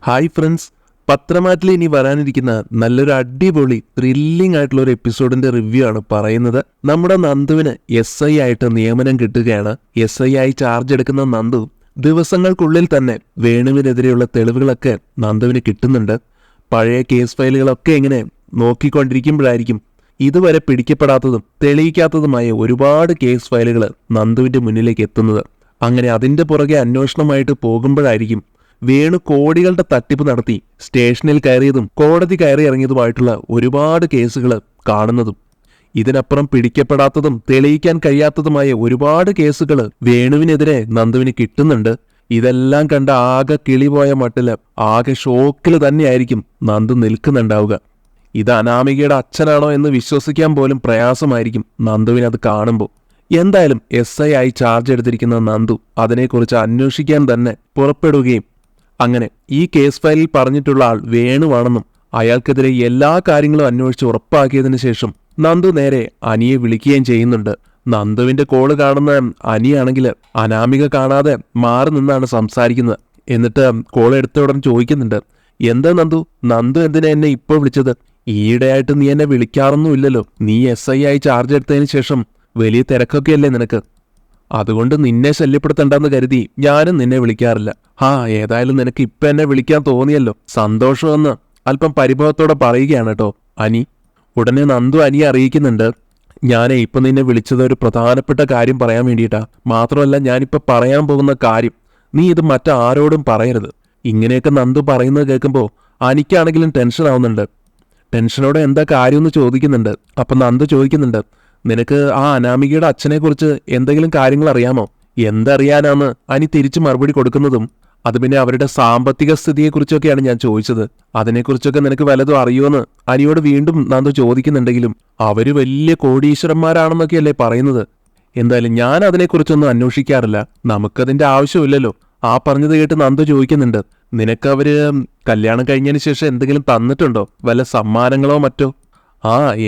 Hi friends, പത്രമാറ്റിൽ ഇനി വരാനിരിക്കുന്ന നല്ലൊരു അടിപൊളി ത്രില്ലിംഗ് ആയിട്ടുള്ള ഒരു എപ്പിസോഡിന്റെ റിവ്യൂ ആണ് പറയുന്നത്. നമ്മുടെ നന്ദുവിന് SI ആയിട്ട് നിയമനം കിട്ടുകയാണ്. SI ആയി ചാർജ് എടുക്കുന്ന നന്ദു ദിവസങ്ങൾക്കുള്ളിൽ തന്നെ വേണുവിനെതിരെയുള്ള തെളിവുകളൊക്കെ നന്ദുവിന് കിട്ടുന്നുണ്ട്. പഴയ കേസ് ഫയലുകളൊക്കെ ഇങ്ങനെ നോക്കിക്കൊണ്ടിരിക്കുമ്പോഴായിരിക്കും ഇതുവരെ പിടിക്കപ്പെടാത്തതും തെളിയിക്കാത്തതുമായ ഒരുപാട് കേസ് ഫയലുകൾ നന്ദുവിന്റെ മുന്നിലേക്ക് എത്തുന്നത്. അങ്ങനെ അതിന്റെ പുറകെ അന്വേഷണമായിട്ട് പോകുമ്പോഴായിരിക്കും വേണു കോടികളുടെ തട്ടിപ്പ് നടത്തി സ്റ്റേഷനിൽ കയറിയതും കോടതി കയറി ഇറങ്ങിയതുമായിട്ടുള്ള ഒരുപാട് കേസുകൾ കാണുന്നതും. ഇതിനപ്പുറം പിടിക്കപ്പെടാത്തതും തെളിയിക്കാൻ കഴിയാത്തതുമായ ഒരുപാട് കേസുകൾ വേണുവിനെതിരെ നന്ദുവിന് കിട്ടുന്നുണ്ട്. ഇതെല്ലാം കണ്ട ആകെ കിളിപോയ മട്ടില് ആകെ ഷോക്കിൽ തന്നെയായിരിക്കും നന്ദു നിൽക്കുന്നുണ്ടാവുക. ഇത് അനാമികയുടെ അച്ഛനാണോ എന്ന് വിശ്വസിക്കാൻ പോലും പ്രയാസമായിരിക്കും നന്ദുവിനത് കാണുമ്പോൾ. എന്തായാലും SI ആയി ചാർജ് എടുത്തിരിക്കുന്ന നന്ദു അതിനെക്കുറിച്ച് അന്വേഷിക്കാൻ തന്നെ പുറപ്പെടുകയും അങ്ങനെ ഈ കേസ് ഫയലിൽ പറഞ്ഞിട്ടുള്ള ആൾ വേണുവാണെന്നും അയാൾക്കെതിരെ എല്ലാ കാര്യങ്ങളും അന്വേഷിച്ച് ഉറപ്പാക്കിയതിനു ശേഷം നന്ദു നേരെ അനിയെ വിളിക്കുകയും ചെയ്യുന്നുണ്ട്. നന്ദുവിന്റെ കോള് കാണുന്ന അനിയാണെങ്കിൽ അനാമിക കാണാതെ മാറി നിന്നാണ് സംസാരിക്കുന്നത്. എന്നിട്ട് കോൾ എടുത്ത ഉടൻ ചോദിക്കുന്നുണ്ട്, എന്താ നന്ദു എന്തിനാ എന്നെ ഇപ്പോൾ വിളിച്ചത്? ഈയിടെയായിട്ട് നീ എന്നെ വിളിക്കാറൊന്നുമില്ലല്ലോ. നീ SI ആയി ചാർജ് എടുത്തതിന് ശേഷം വലിയ തിരക്കൊക്കെയല്ലേ നിനക്ക്? അതുകൊണ്ട് നിന്നെ ശല്യപ്പെടുത്തണ്ടെന്ന് കരുതി ഞാനും നിന്നെ വിളിക്കാറില്ല. ഏതായാലും നിനക്ക് ഇപ്പൊ എന്നെ വിളിക്കാൻ തോന്നിയല്ലോ, സന്തോഷമെന്ന് അല്പം പരിഭവത്തോടെ പറയുകയാണ് കേട്ടോ അനി. ഉടനെ നന്ദു അനിയെ അറിയിക്കുന്നുണ്ട്, ഞാനേ ഇപ്പൊ നിന്നെ വിളിച്ചത് ഒരു പ്രധാനപ്പെട്ട കാര്യം പറയാൻ വേണ്ടിയിട്ടാ. മാത്രമല്ല ഞാനിപ്പോ പറയാൻ പോകുന്ന കാര്യം നീ ഇത് മറ്റാരോടും പറയരുത്. ഇങ്ങനെയൊക്കെ നന്ദു പറയുന്നത് കേൾക്കുമ്പോൾ അനിക്കാണെങ്കിലും ടെൻഷൻ ആവുന്നുണ്ട്. ടെൻഷനോടെ എന്താ കാര്യമെന്ന് ചോദിക്കുന്നുണ്ട്. അപ്പൊ നന്ദു ചോദിക്കുന്നുണ്ട്, നിനക്ക് ആ അനാമികയുടെ അച്ഛനെ കുറിച്ച് എന്തെങ്കിലും കാര്യങ്ങൾ അറിയാമോ? എന്തറിയാനാന്ന് അനി തിരിച്ചു മറുപടി കൊടുക്കുന്നതും അത് പിന്നെ അവരുടെ സാമ്പത്തിക സ്ഥിതിയെക്കുറിച്ചൊക്കെയാണ് ഞാൻ ചോദിച്ചത്. അതിനെക്കുറിച്ചൊക്കെ നിനക്ക് വല്ലതും അറിയുമെന്ന് അനിയോട് വീണ്ടും നന്ദു ചോദിക്കുന്നുണ്ടെങ്കിലും അവര് വലിയ കോടീശ്വരന്മാരാണെന്നൊക്കെയല്ലേ പറയുന്നത്. എന്തായാലും ഞാൻ അതിനെക്കുറിച്ചൊന്നും അന്വേഷിക്കാറില്ല, നമുക്കതിന്റെ ആവശ്യമില്ലല്ലോ. ആ പറഞ്ഞത് കേട്ട് നന്ദു ചോദിക്കുന്നുണ്ട്, നിനക്ക് അവര് കല്യാണം കഴിഞ്ഞതിന് ശേഷം എന്തെങ്കിലും തന്നിട്ടുണ്ടോ? വല്ല സമ്മാനങ്ങളോ മറ്റോ?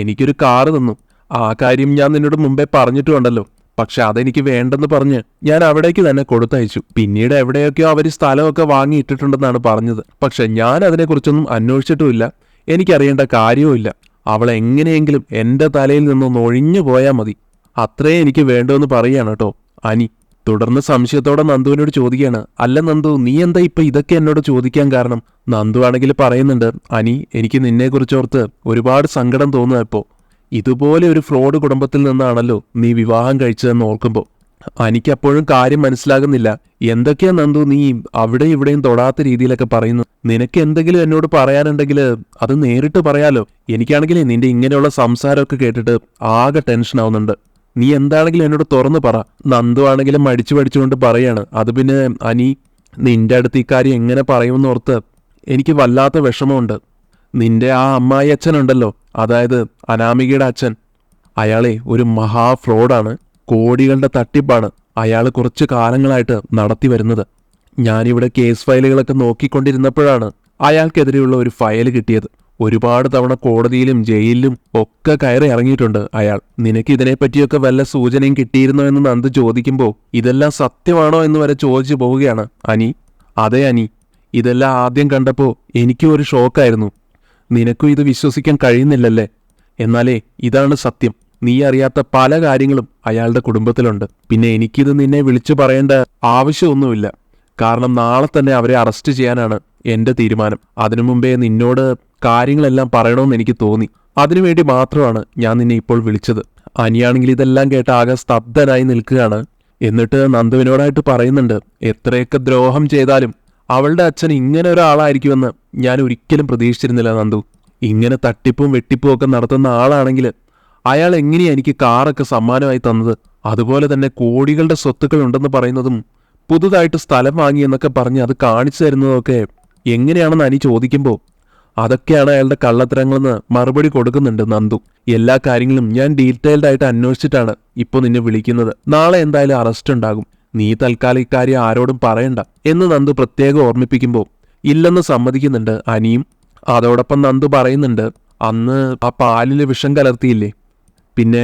എനിക്കൊരു കാറ് തന്നു. ആ കാര്യം ഞാൻ നിന്നോട് മുമ്പേ പറഞ്ഞിട്ടുണ്ടല്ലോ. പക്ഷെ അതെനിക്ക് വേണ്ടെന്ന് പറഞ്ഞ് ഞാൻ അവിടേക്ക് തന്നെ കൊടുത്തയച്ചു. പിന്നീട് എവിടെയൊക്കെയോ അവർ സ്ഥലമൊക്കെ വാങ്ങിയിട്ടിട്ടുണ്ടെന്നാണ് പറഞ്ഞത്. പക്ഷെ ഞാൻ അതിനെക്കുറിച്ചൊന്നും അന്വേഷിച്ചിട്ടുമില്ല, എനിക്കറിയേണ്ട കാര്യവുമില്ല. അവൾ എങ്ങനെയെങ്കിലും എൻ്റെ തലയിൽ നിന്നൊന്ന് ഒഴിഞ്ഞു പോയാൽ മതി, അത്രേ എനിക്ക് വേണ്ടുമെന്ന് പറയുകയാണ് കേട്ടോ അനി. തുടർന്ന് സംശയത്തോടെ നന്ദുവിനോട് ചോദിക്കുകയാണ്, അല്ല നന്ദു, നീ എന്താ ഇപ്പൊ ഇതൊക്കെ എന്നോട് ചോദിക്കാൻ കാരണം? നന്ദു ആണെങ്കിൽ പറയുന്നുണ്ട്, അനി എനിക്ക് നിന്നെക്കുറിച്ചോർത്ത് ഒരുപാട് സങ്കടം തോന്നുക. ഇപ്പോ ഇതുപോലെ ഒരു ഫ്രോഡ് കുടുംബത്തിൽ നിന്നാണല്ലോ നീ വിവാഹം കഴിച്ചതെന്ന് ഓർക്കുമ്പോൾ എനിക്കപ്പോഴും കാര്യം മനസ്സിലാകുന്നില്ല. എന്തൊക്കെയാ നന്ദു നീ അവിടെ ഇവിടെയും തൊടാത്ത രീതിയിലൊക്കെ പറയുന്നു? നിനക്ക് എന്തെങ്കിലും എന്നോട് പറയാനുണ്ടെങ്കിൽ അത് നേരിട്ട് പറയാലോ. എനിക്കാണെങ്കിൽ നിന്റെ ഇങ്ങനെയുള്ള സംസാരമൊക്കെ കേട്ടിട്ട് ആകെ ടെൻഷൻ ആവുന്നുണ്ട്. നീ എന്താണെങ്കിലും എന്നോട് തുറന്നു പറ. നന്ദു ആണെങ്കിലും മടിച്ചു പഠിച്ചുകൊണ്ട് പറയാണ്, അത് പിന്നെ അനി, നിന്റെ അടുത്ത് ഇക്കാര്യം എങ്ങനെ പറയുമെന്ന് ഓർത്ത് എനിക്ക് വല്ലാത്ത വിഷമമുണ്ട്. നിന്റെ ആ അമ്മായി അച്ഛനുണ്ടല്ലോ, അതായത് അനാമികയുടെ അച്ഛൻ, അയാളെ ഒരു മഹാ ഫ്രോഡാണ്. കോടികളുടെ തട്ടിപ്പാണ് അയാൾ കുറച്ചു കാലങ്ങളായിട്ട് നടത്തി വരുന്നത്. ഞാനിവിടെ കേസ് ഫയലുകളൊക്കെ നോക്കിക്കൊണ്ടിരുന്നപ്പോഴാണ് അയാൾക്കെതിരെയുള്ള ഒരു ഫയൽ കിട്ടിയത്. ഒരുപാട് തവണ കോടതിയിലും ജയിലിലും ഒക്കെ കയറി ഇറങ്ങിയിട്ടുണ്ട് അയാൾ. നിനക്ക് ഇതിനെപ്പറ്റിയൊക്കെ വല്ല സൂചനയും കിട്ടിയിരുന്നോ എന്ന് നന്ദു ചോദിക്കുമ്പോൾ ഇതെല്ലാം സത്യമാണോ എന്ന് വരെ ചോദിച്ചു പോവുകയാണ് അനി. അതെ അനി, ഇതെല്ലാം ആദ്യം കണ്ടപ്പോൾ എനിക്കും ഒരു ഷോക്കായിരുന്നു. നിനക്കും ഇത് വിശ്വസിക്കാൻ കഴിയുന്നില്ലല്ലേ? എന്നാലേ ഇതാണ് സത്യം. നീ അറിയാത്ത പല കാര്യങ്ങളും അയാളുടെ കുടുംബത്തിലുണ്ട്. പിന്നെ എനിക്കിത് നിന്നെ വിളിച്ചു പറയേണ്ട ആവശ്യമൊന്നുമില്ല, കാരണം നാളെ തന്നെ അവരെ അറസ്റ്റ് ചെയ്യാനാണ് എന്റെ തീരുമാനം. അതിനു മുമ്പേ നിന്നോട് കാര്യങ്ങളെല്ലാം പറയണമെന്ന് എനിക്ക് തോന്നി. അതിനുവേണ്ടി മാത്രമാണ് ഞാൻ നിന്നെ ഇപ്പോൾ വിളിച്ചത്. അനിയാണെങ്കിൽ ഇതെല്ലാം കേട്ട് ആകെ സ്തബ്ധനായി നിൽക്കുകയാണ്. എന്നിട്ട് നന്ദുവിനോടായിട്ട് പറയുന്നുണ്ട്, എത്രയൊക്കെ ദ്രോഹം ചെയ്താലും അവളുടെ അച്ഛൻ ഇങ്ങനെ ഒരാളായിരിക്കുമെന്ന് ഞാൻ ഒരിക്കലും പ്രതീക്ഷിച്ചിരുന്നില്ല നന്ദു. ഇങ്ങനെ തട്ടിപ്പും വെട്ടിപ്പും ഒക്കെ നടത്തുന്ന ആളാണെങ്കിൽ അയാൾ എങ്ങനെയാ എനിക്ക് കാറൊക്കെ സമ്മാനമായി തന്നത്? അതുപോലെ തന്നെ കോടികളുടെ സ്വത്തുക്കൾ ഉണ്ടെന്ന് പറയുന്നതും പുതുതായിട്ട് സ്ഥലം വാങ്ങിയെന്നൊക്കെ പറഞ്ഞ് അത് കാണിച്ചു തരുന്നതൊക്കെ എങ്ങനെയാണെന്ന് അനി ചോദിക്കുമ്പോൾ അതൊക്കെയാണ് അയാളുടെ കള്ളത്തരങ്ങളെന്ന് മറുപടി കൊടുക്കുന്നുണ്ട് നന്ദു. എല്ലാ കാര്യങ്ങളും ഞാൻ ഡീറ്റെയിൽഡ് ആയിട്ട് അന്വേഷിച്ചിട്ടാണ് ഇപ്പോൾ നിന്നെ വിളിക്കുന്നത്. നാളെ എന്തായാലും അറസ്റ്റ് ഉണ്ടാകും. നീ തൽക്കാലം ഇക്കാര്യം ആരോടും പറയണ്ട എന്ന് നന്ദു പ്രത്യേകം ഓർമ്മിപ്പിക്കുമ്പോൾ ഇല്ലെന്ന് സമ്മതിക്കുന്നുണ്ട് അനിയും. അതോടൊപ്പം നന്ദു പറയുന്നുണ്ട്, അന്ന് ആ പാലിൽ വിഷം കലർത്തിയില്ലേ, പിന്നെ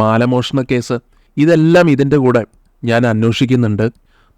മാലമോഷണ കേസ്, ഇതെല്ലാം ഇതിൻ്റെ കൂടെ ഞാൻ അന്വേഷിക്കുന്നുണ്ട്.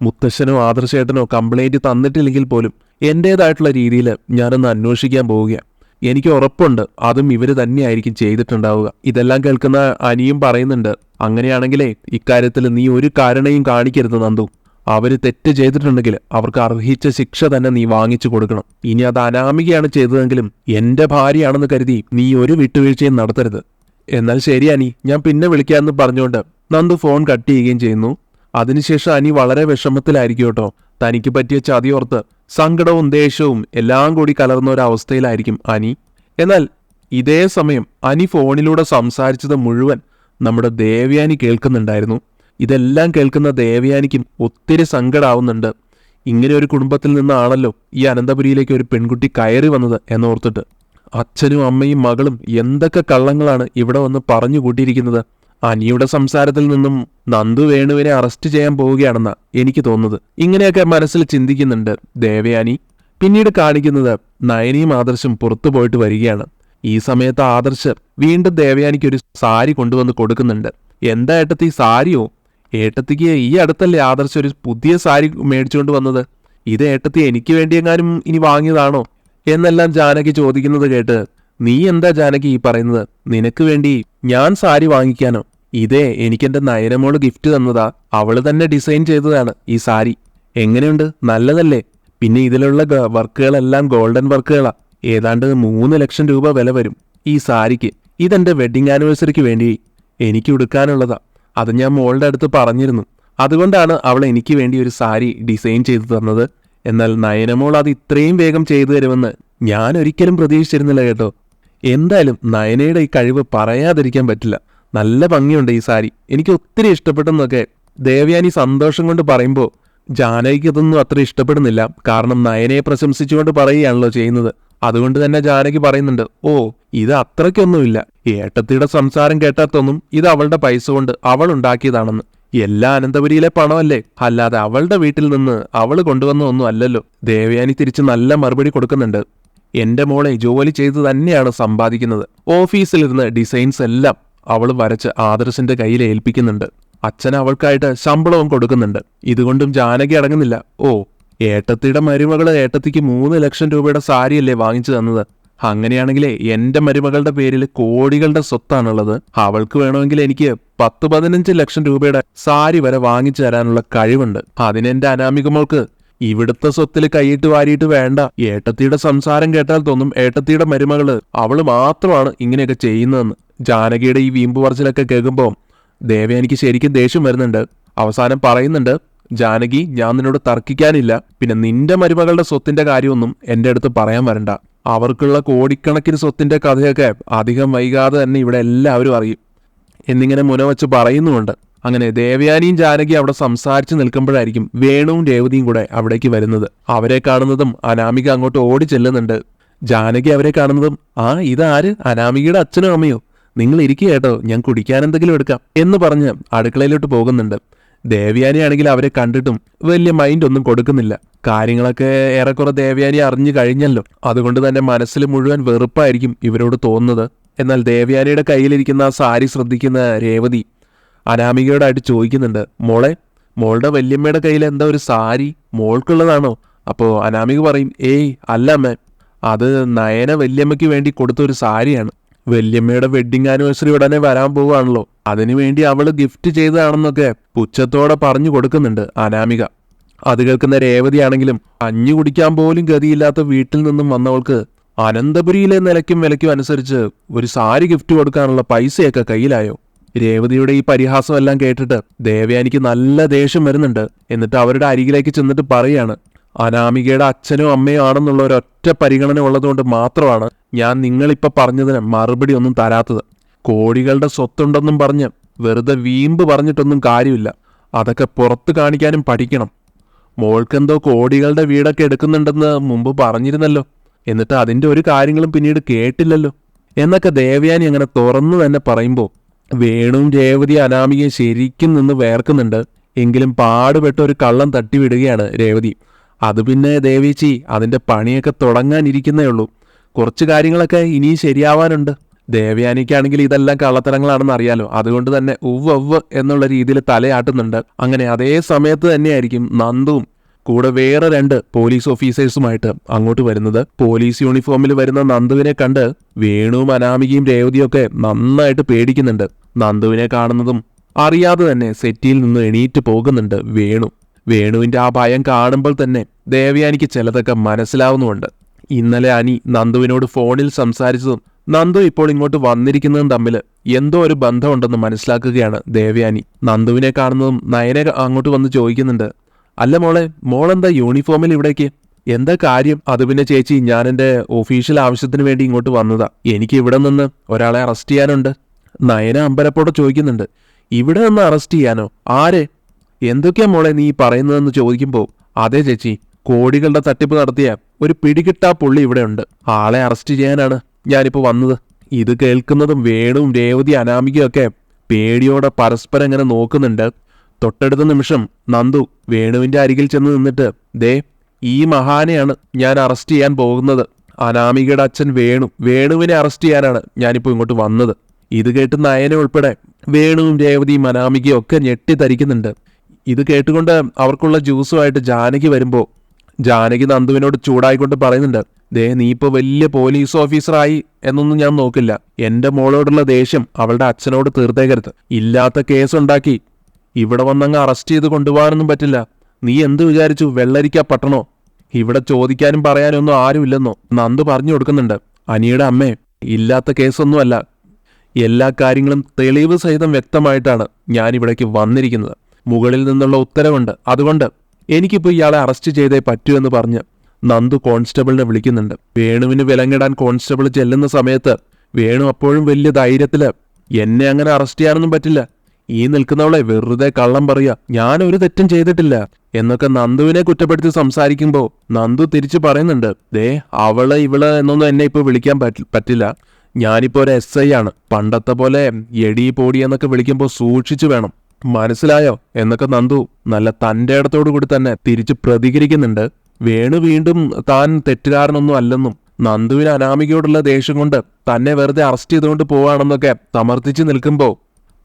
മുത്തശ്ശനോ ആദർശേട്ടനോ കംപ്ലൈന്റ് തന്നിട്ടില്ലെങ്കിൽ പോലും എന്റേതായിട്ടുള്ള രീതിയിൽ ഞാനൊന്ന് അന്വേഷിക്കാൻ പോവുകയാണ്. എനിക്ക് ഉറപ്പുണ്ട് അതും ഇവര് തന്നെയായിരിക്കും ചെയ്തിട്ടുണ്ടാവുക. ഇതെല്ലാം കേൾക്കുന്ന അനിയും പറയുന്നുണ്ട്, അങ്ങനെയാണെങ്കിലേ ഇക്കാര്യത്തിൽ നീ ഒരു കാരണയും കാണിക്കരുത് നന്ദു. അവര് തെറ്റ് ചെയ്തിട്ടുണ്ടെങ്കിൽ അവർക്ക് അർഹിച്ച ശിക്ഷ തന്നെ നീ വാങ്ങിച്ചു കൊടുക്കണം. ഇനി അത് അനാമികയാണ് ചെയ്തതെങ്കിലും എന്റെ ഭാര്യയാണെന്ന് കരുതി നീ ഒരു വിട്ടുവീഴ്ചയും നടത്തരുത്. എന്നാൽ ശരി അനി, ഞാൻ പിന്നെ വിളിക്കാമെന്ന് പറഞ്ഞുകൊണ്ട് നന്ദു ഫോൺ കട്ട് ചെയ്യുകയും ചെയ്യുന്നു. അതിനുശേഷം അനി വളരെ വിഷമത്തിലായിരിക്കും കേട്ടോ. തനിക്ക് പറ്റിയ ചതിയോർത്ത് സങ്കടവും ദേഷ്യവും എല്ലാം കൂടി കലർന്ന ഒരവസ്ഥയിലായിരിക്കും അനി. എന്നാൽ ഇതേ സമയം അനി ഫോണിലൂടെ സംസാരിച്ചത് മുഴുവൻ നമ്മുടെ ദേവയാനി കേൾക്കുന്നുണ്ടായിരുന്നു. ഇതെല്ലാം കേൾക്കുന്ന ദേവയാനിക്കും ഒത്തിരി സങ്കടാവുന്നുണ്ട്. ഇങ്ങനെ ഒരു കുടുംബത്തിൽ നിന്നാണല്ലോ ഈ അനന്തപുരിയിലേക്ക് ഒരു പെൺകുട്ടി കയറി വന്നത് എന്നോർത്തിട്ട്. അച്ഛനും അമ്മയും മകളും എന്തൊക്കെ കള്ളങ്ങളാണ് ഇവിടെ വന്ന് പറഞ്ഞു കൂട്ടിയിരിക്കുന്നത്. അനിയുടെ സംസാരത്തിൽ നിന്നും നന്ദു വേണുവിനെ അറസ്റ്റ് ചെയ്യാൻ പോവുകയാണെന്നാ എനിക്ക് തോന്നുന്നത്. ഇങ്ങനെയൊക്കെ മനസ്സിൽ ചിന്തിക്കുന്നുണ്ട് ദേവയാനി. പിന്നീട് കാണിക്കുന്നത് നയനിയും ആദർശും പുറത്തു പോയിട്ട് വരികയാണ്. ഈ സമയത്ത് ആദർശ് വീണ്ടും ദേവയാനിക്ക് ഒരു സാരി കൊണ്ടുവന്ന് കൊടുക്കുന്നുണ്ട്. എന്താ ഏട്ടത്തി, സാരിയോ? ഏട്ടത്തിക്ക് ഈ അടുത്തല്ലേ ആദർശ് ഒരു പുതിയ സാരി മേടിച്ചുകൊണ്ട് വന്നത്? ഇത് ഏട്ടത്തി എനിക്ക് വേണ്ടിയെങ്ങാനും ഇനി വാങ്ങിയതാണോ എന്നെല്ലാം ജാനകി ചോദിക്കുന്നത് കേട്ട്, നീ എന്താ ജാനകി ഈ പറയുന്നത്? നിനക്ക് വേണ്ടി ഞാൻ സാരി വാങ്ങിക്കാനോ? ഇതേ എനിക്കെന്റെ നയനമോള് ഗിഫ്റ്റ് തന്നതാ. അവള് തന്നെ ഡിസൈൻ ചെയ്തതാണ് ഈ സാരി. എങ്ങനെയുണ്ട്? നല്ലതല്ലേ? പിന്നെ ഇതിലുള്ള വർക്കുകളെല്ലാം ഗോൾഡൻ വർക്കുകളാ. ഏതാണ്ട് 3 ലക്ഷം രൂപ വില വരും ഈ സാരിക്ക്. ഇതെന്റെ വെഡിങ് ആനിവേഴ്സറിക്ക് വേണ്ടി എനിക്ക് ഉടുക്കാനുള്ളതാ. അത് ഞാൻ മോളുടെ അടുത്ത് പറഞ്ഞിരുന്നു. അതുകൊണ്ടാണ് അവൾ എനിക്ക് വേണ്ടി ഒരു സാരി ഡിസൈൻ ചെയ്തു തന്നത്. എന്നാൽ നയനമോൾ അത് ഇത്രയും വേഗം ചെയ്തു തരുമെന്ന് ഞാൻ ഒരിക്കലും പ്രതീക്ഷിച്ചിരുന്നില്ല കേട്ടോ. എന്തായാലും നയനയുടെ ഈ കഴിവ് പറയാതിരിക്കാൻ പറ്റില്ല. നല്ല ഭംഗിയുണ്ട് ഈ സാരി, എനിക്ക് ഒത്തിരി ഇഷ്ടപ്പെട്ടെന്നൊക്കെ ദേവയാനി സന്തോഷം കൊണ്ട് പറയുമ്പോൾ ജാനകിക്ക് ഇതൊന്നും അത്ര ഇഷ്ടപ്പെടുന്നില്ല. കാരണം നയനയെ പ്രശംസിച്ചുകൊണ്ട് പറയുകയാണല്ലോ ചെയ്യുന്നത്. അതുകൊണ്ട് തന്നെ ജാനകി പറയുന്നുണ്ട്, ഓ ഇത് അത്രയ്ക്കൊന്നുമില്ല. ഏട്ടത്തിയുടെ സംസാരം കേട്ടാത്തൊന്നും ഇത് അവളുടെ പൈസ കൊണ്ട് അവൾ ഉണ്ടാക്കിയതാണെന്ന്. എല്ലാ അനന്തപുരിയിലെ പണമല്ലേ, അല്ലാതെ അവളുടെ വീട്ടിൽ നിന്ന് അവള് കൊണ്ടുവന്ന ഒന്നും അല്ലല്ലോ. ദേവയാനി തിരിച്ച് നല്ല മറുപടി കൊടുക്കുന്നുണ്ട്. എന്റെ മോളെ ജോലി ചെയ്ത് തന്നെയാണ് സമ്പാദിക്കുന്നത്. ഓഫീസിലിരുന്ന് ഡിസൈൻസ് എല്ലാം അവൾ വരച്ച് ആദർശിന്റെ കയ്യിൽ ഏൽപ്പിക്കുന്നുണ്ട്. അച്ഛൻ അവൾക്കായിട്ട് ശമ്പളവും കൊടുക്കുന്നുണ്ട്. ഇതുകൊണ്ടും ജാനകി അടങ്ങുന്നില്ല. ഓ ഏട്ടത്തിയുടെ മരുമകള് ഏട്ടത്തിക്ക് 3 ലക്ഷം രൂപയുടെ സാരിയല്ലേ വാങ്ങിച്ചു തന്നത്? അങ്ങനെയാണെങ്കിലേ എന്റെ മരുമകളുടെ പേരിൽ കോടികളുടെ സ്വത്താണുള്ളത്. അവൾക്ക് വേണമെങ്കിൽ എനിക്ക് 10-15 ലക്ഷം രൂപയുടെ സാരി വരെ വാങ്ങിച്ചു തരാനുള്ള കഴിവുണ്ട്. അതിനെന്റെ അനാമികമോൾക്ക് ഇവിടുത്തെ സ്വത്തിൽ കൈയിട്ട് വാരിയിട്ട് വേണ്ട. ഏട്ടത്തിയുടെ സംസാരം കേട്ടാൽ തോന്നും ഏട്ടത്തിയുടെ മരുമകള് അവള് മാത്രമാണ് ഇങ്ങനെയൊക്കെ ചെയ്യുന്നതെന്ന്. ജാനകിയുടെ ഈ വീമ്പ് പറച്ചിലൊക്കെ കേൾക്കുമ്പോൾ ദേവയാനിക്ക് ശരിക്കും ദേഷ്യം വരുന്നുണ്ട്. അവസാനം പറയുന്നുണ്ട്, ജാനകി ഞാൻ നിന്നോട് തർക്കിക്കാനില്ല. പിന്നെ നിന്റെ മരുമകളുടെ സ്വത്തിന്റെ കാര്യമൊന്നും എന്റെ അടുത്ത് പറയാൻ വരണ്ട. അവർക്കുള്ള കോടിക്കണക്കിന് സ്വത്തിന്റെ കഥയൊക്കെ അധികം വൈകാതെ തന്നെ ഇവിടെ എല്ലാവരും അറിയും എന്നിങ്ങനെ മുനവച്ച് പറയുന്നുമുണ്ട്. അങ്ങനെ ദേവയാനിയും ജാനകി അവിടെ സംസാരിച്ച് നിൽക്കുമ്പോഴായിരിക്കും വേണുവും രേവതിയും കൂടെ അവിടേക്ക് വരുന്നത്. അവരെ കാണുന്നതും അനാമിക അങ്ങോട്ട് ഓടി ചെല്ലുന്നുണ്ട്. ജാനകി അവരെ കാണുന്നതും, ആ ഇതാര്? അനാമികയുടെ അച്ഛനോ അമ്മയോ? നിങ്ങൾ ഇരിക്കുക കേട്ടോ, ഞാൻ കുടിക്കാൻ എന്തെങ്കിലും എടുക്കാം എന്ന് പറഞ്ഞ് അടുക്കളയിലോട്ട് പോകുന്നുണ്ട്. ദേവയാനിയാണെങ്കിൽ അവരെ കണ്ടിട്ടും വലിയ മൈൻഡ് ഒന്നും കൊടുക്കുന്നില്ല. കാര്യങ്ങളൊക്കെ ഏറെക്കുറെ ദേവയാനി അറിഞ്ഞു കഴിഞ്ഞല്ലോ. അതുകൊണ്ട് തന്നെ മനസ്സിൽ മുഴുവൻ വെറുപ്പായിരിക്കും ഇവരോട് തോന്നുന്നത്. എന്നാൽ ദേവയാനിയുടെ കയ്യിലിരിക്കുന്ന ആ സാരി ശ്രദ്ധിക്കുന്ന രേവതി അനാമികയോടായിട്ട് ചോദിക്കുന്നുണ്ട്, മോളുടെ വല്യമ്മയുടെ കയ്യിൽ എന്താ ഒരു സാരി? മോൾക്കുള്ളതാണോ? അപ്പോൾ അനാമിക പറയും, ഏയ് അല്ല അമ്മ, അത് നയന വല്യമ്മയ്ക്ക് വേണ്ടി കൊടുത്ത ഒരു സാരിയാണ്. വല്യമ്മയുടെ വെഡിങ് ആനിവേഴ്സറി ഉടനെ വരാൻ പോവുകയാണല്ലോ, അതിനുവേണ്ടി അവള് ഗിഫ്റ്റ് ചെയ്തതാണെന്നൊക്കെ പുച്ഛത്തോടെ പറഞ്ഞു കൊടുക്കുന്നുണ്ട് അനാമിക. അത് കേൾക്കുന്ന രേവതിയാണെങ്കിലും കഞ്ഞി കുടിക്കാൻ പോലും ഗതിയില്ലാത്ത വീട്ടിൽ നിന്നും വന്നവൾക്ക് അനന്തപുരിയിലെ നിലയ്ക്കും വിലയ്ക്കും അനുസരിച്ച് ഒരു സാരി ഗിഫ്റ്റ് കൊടുക്കാനുള്ള പൈസയൊക്കെ കയ്യിലായോ? രേവതിയുടെ ഈ പരിഹാസം എല്ലാം കേട്ടിട്ട് ദേവയാനിക്ക് നല്ല ദേഷ്യം വരുന്നുണ്ട്. എന്നിട്ട് അവരുടെ അരികിലേക്ക് ചെന്നിട്ട് പറയാണ്, അനാമികയുടെ അച്ഛനോ അമ്മയോ ആണെന്നുള്ള ഒരൊറ്റ പരിഗണന ഉള്ളതുകൊണ്ട് മാത്രമാണ് ഞാൻ നിങ്ങളിപ്പോൾ പറഞ്ഞതിന് മറുപടി ഒന്നും തരാത്തത്. കോടികളുടെ സ്വത്തുണ്ടെന്നും പറഞ്ഞ് വെറുതെ വീമ്പ് പറഞ്ഞിട്ടൊന്നും കാര്യമില്ല. അതൊക്കെ പുറത്ത് കാണിക്കാനും പഠിക്കണം. മോൾക്കെന്തോ കോടികളുടെ വീടൊക്കെ എടുക്കുന്നുണ്ടെന്ന് മുമ്പ് പറഞ്ഞിരുന്നല്ലോ, എന്നിട്ട് അതിൻ്റെ ഒരു കാര്യങ്ങളും പിന്നീട് കേട്ടില്ലല്ലോ എന്നൊക്കെ ദേവയാനി അങ്ങനെ തുറന്നു തന്നെ പറയുമ്പോൾ വേണുവും രേവതി അനാമികയും ശരിക്കും നിന്ന് വേർക്കുന്നുണ്ട്. എങ്കിലും പാടുപെട്ട ഒരു കള്ളം തട്ടിവിടുകയാണ് രേവതി. അത് പിന്നെ ദേവേച്ചി അതിൻ്റെ പണിയൊക്കെ തുടങ്ങാനിരിക്കുന്നേ ഉള്ളൂ. കുറച്ച് കാര്യങ്ങളൊക്കെ ഇനിയും ശരിയാവാനുണ്ട്. ദേവയാനിക്കാണെങ്കിൽ ഇതെല്ലാം കള്ളത്തരങ്ങളാണെന്ന് അറിയാലോ, അതുകൊണ്ട് തന്നെ ഉവ്വ് എന്നുള്ള രീതിയിൽ തലയാട്ടുന്നുണ്ട്. അങ്ങനെ അതേ സമയത്ത് തന്നെയായിരിക്കും നന്ദുവും കൂടെ വേറെ 2 പോലീസ് ഓഫീസേഴ്സുമായിട്ട് അങ്ങോട്ട് വരുന്നത്. പോലീസ് യൂണിഫോമിൽ വരുന്ന നന്ദുവിനെ കണ്ട് വേണുവും അനാമികയും രേവതിയും ഒക്കെ നന്നായിട്ട് പേടിക്കുന്നുണ്ട്. നന്ദുവിനെ കാണുന്നതും അറിയാതെ തന്നെ സെറ്റിയിൽ നിന്ന് എണീറ്റ് പോകുന്നുണ്ട് വേണുവിന്റെ ആ ഭയം കാണുമ്പോൾ തന്നെ ദേവയാനിക്ക് ചിലതൊക്കെ മനസ്സിലാവുന്നുമുണ്ട്. ഇന്നലെ അനി നന്ദുവിനോട് ഫോണിൽ സംസാരിച്ചതും നന്ദു ഇപ്പോൾ ഇങ്ങോട്ട് വന്നിരിക്കുന്നതും തമ്മിൽ എന്തോ ഒരു ബന്ധമുണ്ടെന്ന് മനസ്സിലാക്കുകയാണ് ദേവയാനി. നന്ദുവിനെ കാണുന്നതും നയനെ അങ്ങോട്ട് വന്ന് ചോദിക്കുന്നുണ്ട്, അല്ല മോളെന്താ യൂണിഫോമിൽ ഇവിടേക്ക്, എന്താ കാര്യം? അത് പിന്നെ ചേച്ചി, ഞാൻ എൻ്റെ ഒഫീഷ്യൽ ആവശ്യത്തിന് വേണ്ടി ഇങ്ങോട്ട് വന്നതാ. എനിക്ക് ഇവിടെ നിന്ന് ഒരാളെ അറസ്റ്റ് ചെയ്യാനുണ്ട്. നയന അമ്പരപ്പോടെ ചോദിക്കുന്നുണ്ട്, ഇവിടെ നിന്ന് അറസ്റ്റ് ചെയ്യാനോ? ആരെ? എന്തൊക്കെയാ മോളെ നീ പറയുന്നതെന്ന് ചോദിക്കുമ്പോൾ, അതെ ചേച്ചി, കോടികളുടെ തട്ടിപ്പ് നടത്തിയ ഒരു പിടികിട്ടാ പുള്ളി ഇവിടെ ഉണ്ട്. ആളെ അറസ്റ്റ് ചെയ്യാനാണ് ഞാനിപ്പോൾ വന്നത്. ഇത് കേൾക്കുന്നതും വേണുവും രേവതി അനാമികയും ഒക്കെ പേടിയോടെ പരസ്പരം ഇങ്ങനെ നോക്കുന്നുണ്ട്. തൊട്ടടുത്ത നിമിഷം നന്ദു വേണുവിന്റെ അരികിൽ ചെന്ന് നിന്നിട്ട്, ദേ ഈ മഹാനെയാണ് ഞാൻ അറസ്റ്റ് ചെയ്യാൻ പോകുന്നത്. അനാമികയുടെ അച്ഛൻ വേണുവിനെ അറസ്റ്റ് ചെയ്യാനാണ് ഞാനിപ്പോൾ ഇങ്ങോട്ട് വന്നത്. ഇത് കേട്ട് നയന ഉൾപ്പെടെ വേണുവും രേവതിയും അനാമികയും ഒക്കെ ഞെട്ടിത്തരിക്കുന്നുണ്ട്. ഇത് കേട്ടുകൊണ്ട് അവർക്കുള്ള ജ്യൂസുമായിട്ട് ജാനകി വരുമ്പോൾ ജാനകി നന്ദുവിനോട് ചൂടായിക്കൊണ്ട് പറയുന്നുണ്ട്, ദേ നീ ഇപ്പോൾ വലിയ പോലീസ് ഓഫീസറായി എന്നൊന്നും ഞാൻ നോക്കില്ല. എൻ്റെ മോളോടുള്ള ദേഷ്യം അവളുടെ അച്ഛനോട് തീർത്തേക്കരുത്. ഇല്ലാത്ത കേസുണ്ടാക്കി ഇവിടെ വന്നങ്ങ് അറസ്റ്റ് ചെയ്ത് കൊണ്ടുപോകാനൊന്നും പറ്റില്ല. നീ എന്ത് വിചാരിച്ചു, വെള്ളരിക്ക പട്ടണോ? ഇവിടെ ചോദിക്കാനും പറയാനും ഒന്നും ആരുമില്ലെന്നോ നന്ദു പറഞ്ഞു കൊടുക്കുന്നുണ്ട്. അനിയുടെ അമ്മേ, ഇല്ലാത്ത കേസൊന്നുമല്ല. എല്ലാ കാര്യങ്ങളും തെളിവ് സഹിതം വ്യക്തമായിട്ടാണ് ഞാൻ ഇവിടേക്ക് വന്നിരിക്കുന്നത്. മുകളിൽ നിന്നുള്ള ഉത്തരവുണ്ട്. അതുകൊണ്ട് എനിക്കിപ്പോൾ ഇയാളെ അറസ്റ്റ് ചെയ്തേ പറ്റൂ എന്ന് പറഞ്ഞ് നന്ദു കോൺസ്റ്റബിളിനെ വിളിക്കുന്നുണ്ട്. വേണുവിന് വിലങ്ങിടാൻ കോൺസ്റ്റബിൾ ചെല്ലുന്ന സമയത്ത് വേണു അപ്പോഴും വലിയ ധൈര്യത്തില്, എന്നെ അങ്ങനെ അറസ്റ്റ് ചെയ്യാനൊന്നും പറ്റില്ല, ഈ നിൽക്കുന്നവളെ വെറുതെ കള്ളം പറയുക, ഞാനൊരു തെറ്റും ചെയ്തിട്ടില്ല എന്നൊക്കെ നന്ദുവിനെ കുറ്റപ്പെടുത്തി സംസാരിക്കുമ്പോൾ നന്ദു തിരിച്ചു പറയുന്നുണ്ട്, ദേ അവള് ഇവള് എന്നൊന്നും എന്നെ ഇപ്പോൾ വിളിക്കാൻ പറ്റില്ല. ഞാനിപ്പോൾ ഒരു SI ആണ്. പണ്ടത്തെ പോലെ എടി പോടി എന്നൊക്കെ വിളിക്കുമ്പോൾ സൂക്ഷിച്ചു വേണം, മനസ്സിലായോ എന്നൊക്കെ നന്ദു നല്ല തൻ്റെ ഇടത്തോടു കൂടി തന്നെ തിരിച്ചു പ്രതികരിക്കുന്നുണ്ട്. വേണു വീണ്ടും താൻ തെറ്റുകാരനൊന്നും അല്ലെന്നും നന്ദുവിന് അനാമികയോടുള്ള ദേഷ്യം കൊണ്ട് തന്നെ വെറുതെ അറസ്റ്റ് ചെയ്തുകൊണ്ട് പോവാണെന്നൊക്കെ സമർത്ഥിച്ചു നിൽക്കുമ്പോൾ,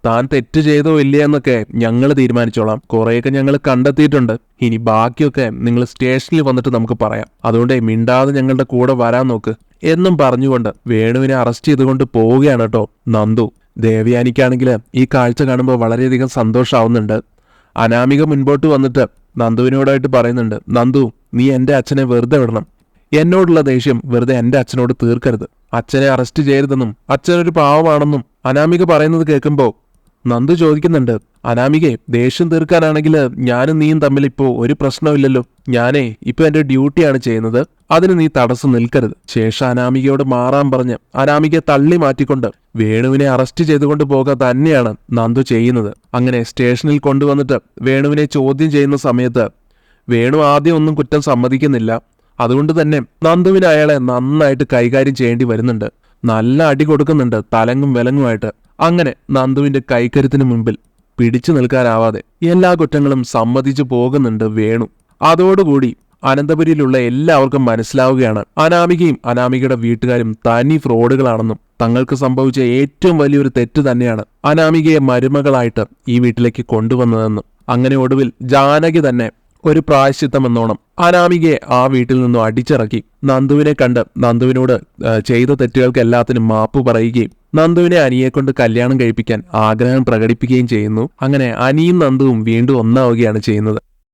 താൻ തെറ്റ് ചെയ്തോ ഇല്ലേ എന്നൊക്കെ ഞങ്ങൾ തീരുമാനിച്ചോളാം. കുറേയൊക്കെ ഞങ്ങൾ കണ്ടെത്തിയിട്ടുണ്ട്. ഇനി ബാക്കിയൊക്കെ നിങ്ങൾ സ്റ്റേഷനിൽ വന്നിട്ട് നമുക്ക് പറയാം. അതുകൊണ്ട് മിണ്ടാതെ ഞങ്ങളുടെ കൂടെ വരാൻ നോക്ക് എന്നും പറഞ്ഞുകൊണ്ട് വേണുവിനെ അറസ്റ്റ് ചെയ്തുകൊണ്ട് പോവുകയാണ് കേട്ടോ നന്ദു. ദേവയാനിക്കാണെങ്കിൽ ഈ കാഴ്ച കാണുമ്പോൾ വളരെയധികം സന്തോഷമാവുന്നുണ്ട്. അനാമിക മുൻപോട്ട് വന്നിട്ട് നന്ദുവിനോടായിട്ട് പറയുന്നുണ്ട്, നന്ദു നീ എൻ്റെ അച്ഛനെ വെറുതെ വിടണം. എന്നോടുള്ള ദേഷ്യം വെറുതെ എൻ്റെ അച്ഛനോട് തീർക്കരുത്. അച്ഛനെ അറസ്റ്റ് ചെയ്യരുതെന്നും അച്ഛനൊരു പാവമാണെന്നും അനാമിക പറയുന്നത് കേൾക്കുമ്പോൾ നന്ദു ചോദിക്കുന്നുണ്ട്, അനാമികെ, ദേഷ്യം തീർക്കാനാണെങ്കിൽ ഞാനും നീയും തമ്മിൽ ഇപ്പോൾ ഒരു പ്രശ്നമില്ലല്ലോ. ഞാനേ ഇപ്പോൾ എൻ്റെ ഡ്യൂട്ടിയാണ് ചെയ്യുന്നത്, അതിന് നീ തടസ്സം നിൽക്കരുത്. ശേഷം അനാമികയോട് മാറാൻ പറഞ്ഞ് അനാമികയെ തള്ളി മാറ്റിക്കൊണ്ട് വേണുവിനെ അറസ്റ്റ് ചെയ്തുകൊണ്ട് പോകുക തന്നെയാണ് നന്ദു ചെയ്യുന്നത്. അങ്ങനെ സ്റ്റേഷനിൽ കൊണ്ടുവന്നിട്ട് വേണുവിനെ ചോദ്യം ചെയ്യുന്ന സമയത്ത് വേണു ആദ്യം ഒന്നും കുറ്റം സമ്മതിക്കുന്നില്ല. അതുകൊണ്ട് തന്നെ നന്ദുവിന് അയാളെ നന്നായിട്ട് കൈകാര്യം ചെയ്യേണ്ടി വരുന്നുണ്ട്. നല്ല അടി കൊടുക്കുന്നുണ്ട് തലങ്ങും വിലങ്ങുമായിട്ട്. അങ്ങനെ നന്ദുവിന്റെ കൈക്കരുത്തിന് മുൻപിൽ പിടിച്ചു നിൽക്കാനാവാതെ എല്ലാ കുറ്റങ്ങളും സമ്മതിച്ചു പോകുന്നുണ്ട് വേണു. അതോടുകൂടി അനന്തപുരിയിലുള്ള എല്ലാവർക്കും മനസ്സിലാവുകയാണ് അനാമികയും അനാമികയുടെ വീട്ടുകാരും തനി ഫ്രോഡുകളാണെന്നും തങ്ങൾക്ക് സംഭവിച്ച ഏറ്റവും വലിയൊരു തെറ്റ് തന്നെയാണ് അനാമികയെ മരുമകളായിട്ട് ഈ വീട്ടിലേക്ക് കൊണ്ടുവന്നതെന്നും. അങ്ങനെ ഒടുവിൽ ജാനകി തന്നെ ഒരു പ്രായശ്ചിത്തമെന്നോണം അനാമികയെ ആ വീട്ടിൽ നിന്നും അടിച്ചിറക്കി നന്ദുവിനെ കണ്ട് നന്ദുവിനോട് ചെയ്ത തെറ്റുകൾക്ക് എല്ലാത്തിനും മാപ്പ് പറയുകയും നന്ദുവിനെ അനിയെ കൊണ്ട് കല്യാണം കഴിപ്പിക്കാൻ ആഗ്രഹം പ്രകടിപ്പിക്കുകയും ചെയ്യുന്നു. അങ്ങനെ അനിയും നന്ദുവും വീണ്ടും ഒന്നാവുകയാണ് ചെയ്യുന്നത്.